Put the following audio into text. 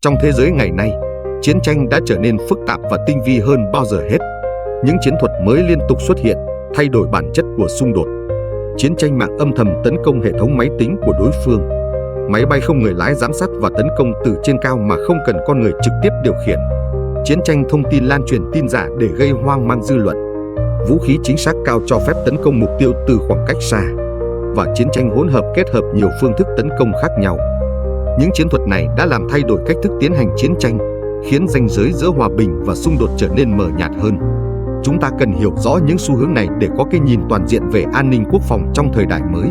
Trong thế giới ngày nay, chiến tranh đã trở nên phức tạp và tinh vi hơn bao giờ hết. Những chiến thuật mới liên tục xuất hiện, thay đổi bản chất của xung đột. Chiến tranh mạng âm thầm tấn công hệ thống máy tính của đối phương. Máy bay không người lái giám sát và tấn công từ trên cao mà không cần con người trực tiếp điều khiển. Chiến tranh thông tin lan truyền tin giả để gây hoang mang dư luận. Vũ khí chính xác cao cho phép tấn công mục tiêu từ khoảng cách xa. Và chiến tranh hỗn hợp kết hợp nhiều phương thức tấn công khác nhau. Những chiến thuật này đã làm thay đổi cách thức tiến hành chiến tranh, khiến ranh giới giữa hòa bình và xung đột trở nên mờ nhạt hơn. Chúng ta cần hiểu rõ những xu hướng này để có cái nhìn toàn diện về an ninh quốc phòng trong thời đại mới.